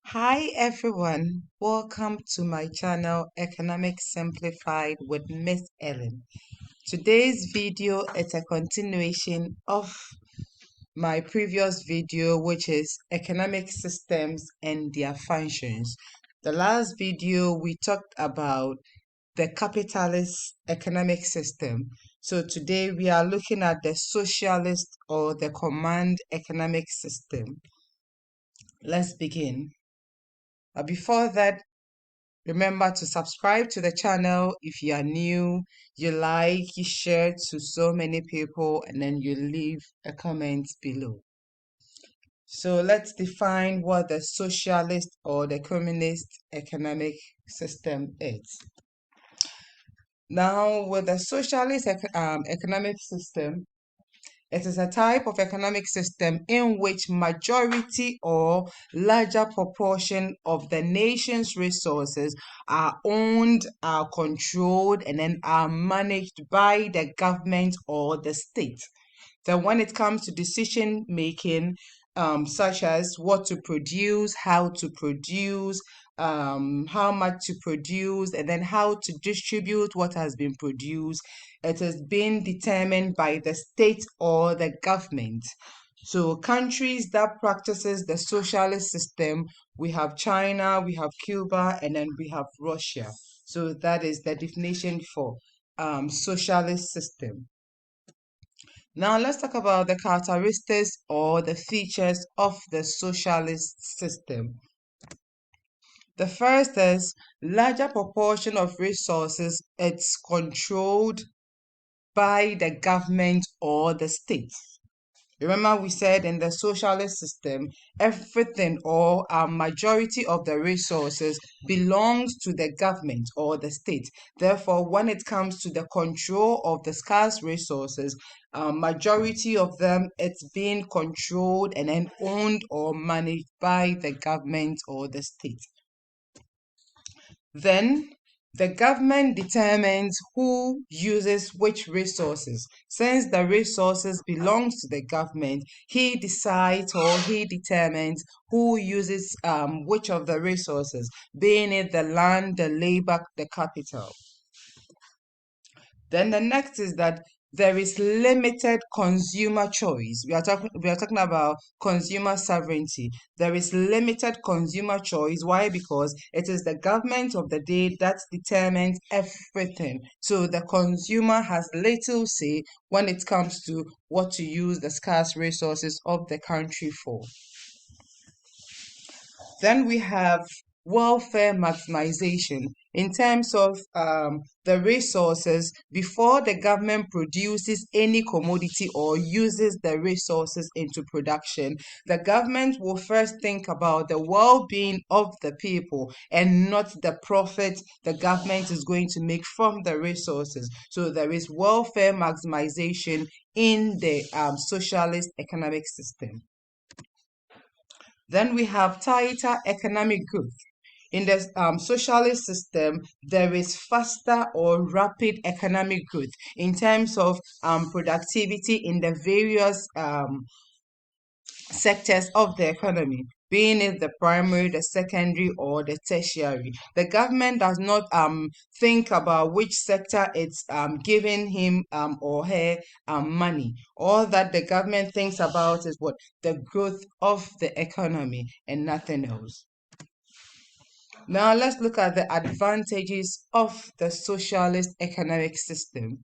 Hi everyone, welcome to my channel Economics Simplified with Miss Ellen. Today's video is a continuation of my previous video, which is economic systems and their functions. The last video we talked about the capitalist economic system. So today we are looking at the socialist or the command economic system. Let's begin. But before that, remember to subscribe to the channel if you are new, you like, you share to so many people, and then you leave a comment below. So let's define what the socialist or the communist economic system is. Now, with the socialist economic system, it is a type of economic system in which majority or larger proportion of the nation's resources are owned, are controlled, and then are managed by the government or the state. Then when it comes to decision making, such as what to produce, how to produce, how much to produce, and then how to distribute what has been produced, it has been determined by the state or the government. So countries that practices the socialist system, we have China, we have Cuba, and then we have Russia. So that is the definition for socialist system. Now let's talk about the characteristics or the features of the socialist system. The first is larger proportion of resources. It's controlled by the government or the state. Remember, we said in the socialist system, everything or a majority of the resources belongs to the government or the state. Therefore, when it comes to the control of the scarce resources, a majority of them, it's being controlled and then owned or managed by the government or the state. Then the government determines who uses which resources. Since the resources belongs to the government, he decides or he determines who uses which of the resources, being it the land, the labor, the capital. Then the next is that there is limited consumer choice. We are talking about consumer sovereignty. There is limited consumer choice. Why? Because it is the government of the day that determines everything. So the consumer has little say when it comes to what to use the scarce resources of the country for. Then we have welfare maximization in terms of the resources. Before the government produces any commodity or uses the resources into production, the government will first think about the well-being of the people and not the profit the government is going to make from the resources. So there is welfare maximization in the socialist economic system. Then we have tighter economic growth. In the socialist system, there is faster or rapid economic growth in terms of productivity in the various sectors of the economy, being it the primary, the secondary, or the tertiary. The government does not think about which sector it's giving him or her money. All that the government thinks about is what the growth of the economy and nothing else. Now let's look at the advantages of the socialist economic system.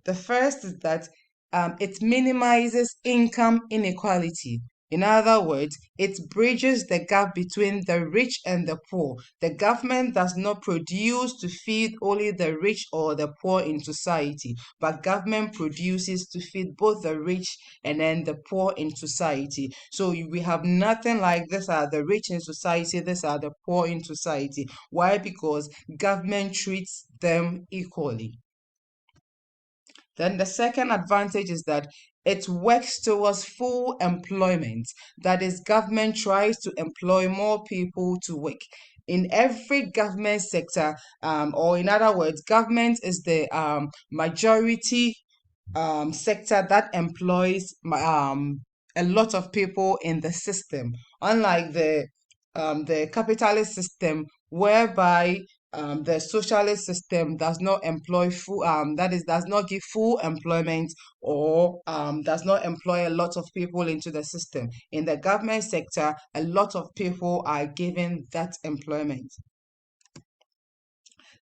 The first is that it minimizes income inequality. In other words, it bridges the gap between the rich and the poor. The government does not produce to feed only the rich or the poor in society, but government produces to feed both the rich and then the poor in society. So we have nothing like this are the rich in society, these are the poor in society. Why? Because government treats them equally. Then the second advantage is that it works towards full employment. That is, government tries to employ more people to work. In every government sector, or in other words, government is the majority sector that employs a lot of people in the system. Unlike the the capitalist system, whereby the socialist system does not employ full, that is, does not give full employment, or does not employ a lot of people into the system. In the government sector, a lot of people are given that employment.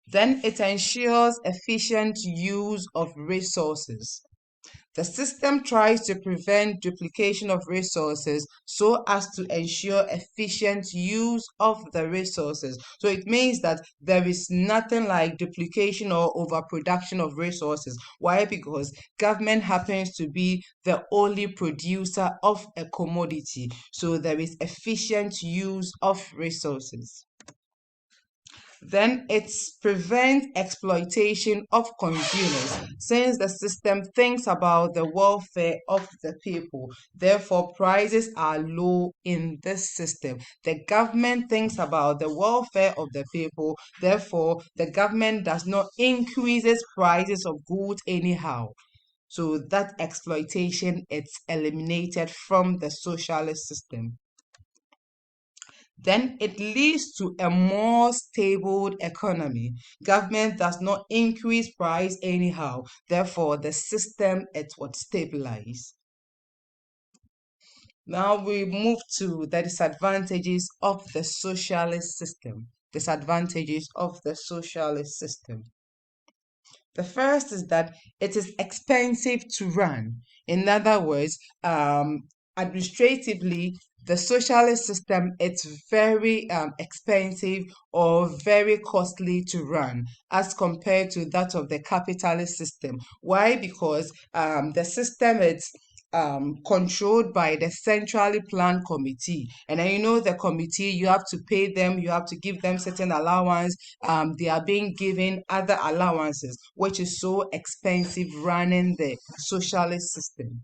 Then it ensures efficient use of resources. The system tries to prevent duplication of resources so as to ensure efficient use of the resources. So it means that there is nothing like duplication or overproduction of resources. Why? Because government happens to be the only producer of a commodity. So there is efficient use of resources. Then it prevents exploitation of consumers, since the system thinks about the welfare of the people. Therefore, prices are low in this system. The government thinks about the welfare of the people. Therefore, the government does not increase prices of goods anyhow. So that exploitation is eliminated from the socialist system. Then it leads to a more stable economy. Government does not increase price anyhow. Therefore, the system is what stabilize. Now we move to the disadvantages of the socialist system. Disadvantages of the socialist system. The first is that it is expensive to run. In other words, administratively, the socialist system it's very expensive or very costly to run as compared to that of the capitalist system. Why? Because the system is controlled by the centrally planned committee, and then the committee, you have to pay them, you have to give them certain allowance. They are being given other allowances, which is so expensive running the socialist system.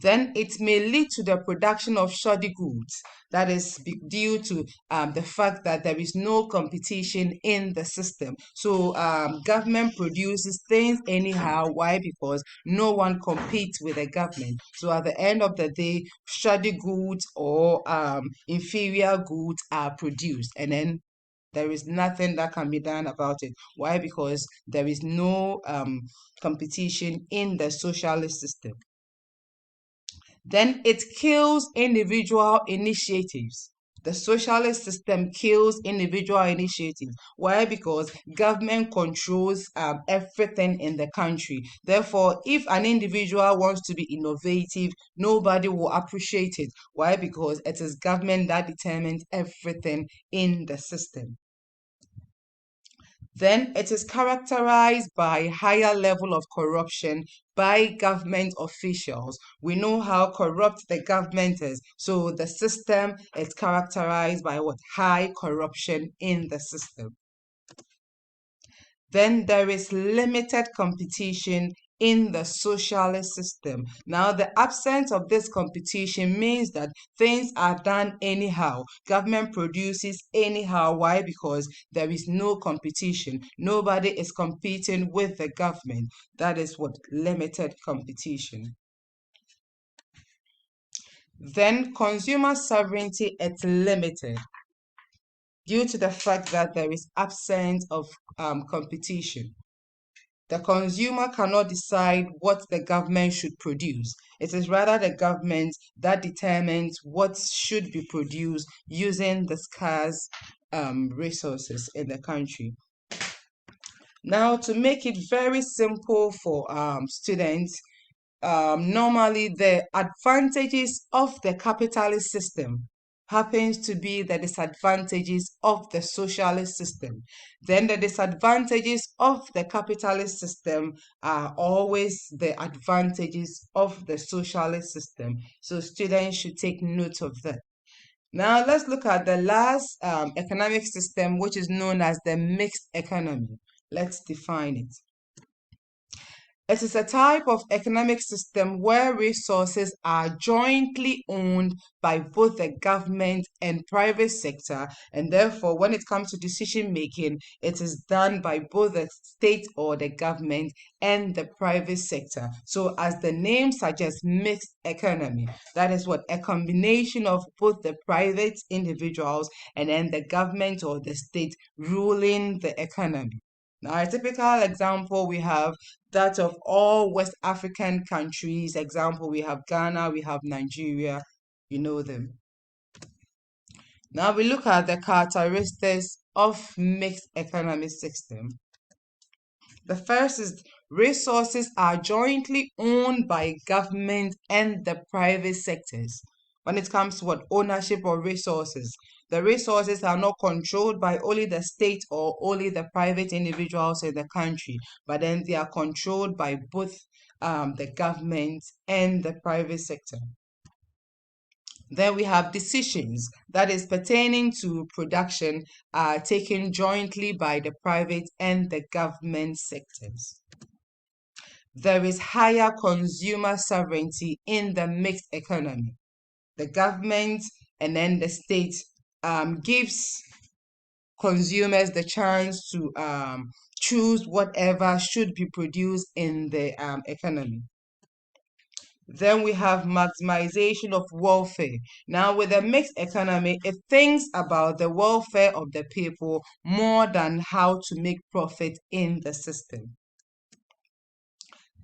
Then it may lead to the production of shoddy goods. That is due to the fact that there is no competition in the system. So government produces things anyhow. Why? Because no one competes with the government. So at the end of the day, shoddy goods or inferior goods are produced, and then there is nothing that can be done about it. Why? Because there is no competition in the socialist system. Then it kills individual initiatives. The socialist system kills individual initiatives. Why? Because government controls everything in the country. Therefore, if an individual wants to be innovative, nobody will appreciate it. Why? Because it is government that determines everything in the system. Then it is characterized by higher level of corruption by government officials. We know how corrupt the government is. So the system is characterized by what? High corruption in the system. Then there is limited competition in the socialist system. Now, the absence of this competition means that things are done anyhow. Government produces anyhow. Why? Because there is no competition. Nobody is competing with the government. That is what limited competition. Then consumer sovereignty is limited due to the fact that there is absence of competition. The consumer cannot decide what the government should produce. It is rather the government that determines what should be produced using the scarce resources in the country. Now, to make it very simple for students, normally the advantages of the capitalist system happens to be the disadvantages of the socialist system. Then the disadvantages of the capitalist system are always the advantages of the socialist system. So students should take note of that. Now let's look at the last economic system, which is known as the mixed economy. Let's define it. It is a type of economic system where resources are jointly owned by both the government and private sector, and therefore, when it comes to decision making, it is done by both the state or the government and the private sector. So, as the name suggests, mixed economy. That is what a combination of both the private individuals and then the government or the state ruling the economy. Now, a typical example we have that of all West African countries. Example, we have Ghana, we have Nigeria, you know them. Now we look at the characteristics of mixed economic system. The first is resources are jointly owned by government and the private sectors. When it comes to what ownership of resources, the resources are not controlled by only the state or only the private individuals in the country, but then they are controlled by both the government and the private sector. Then we have decisions that is pertaining to production are taken jointly by the private and the government sectors. There is higher consumer sovereignty in the mixed economy. The government and then the state gives consumers the chance to choose whatever should be produced in the economy. Then we have maximization of welfare. Now, with a mixed economy, it thinks about the welfare of the people more than how to make profit in the system.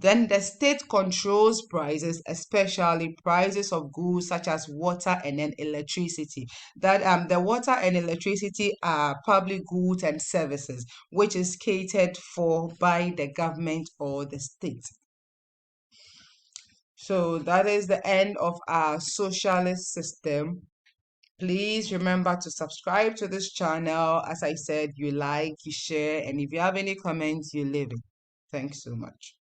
Then the state controls prices, especially prices of goods such as water and then electricity. That the water and electricity are public goods and services, which is catered for by the government or the state. So that is the end of our socialist system. Please remember to subscribe to this channel. As I said, you like, you share, and if you have any comments, you leave it. Thanks so much.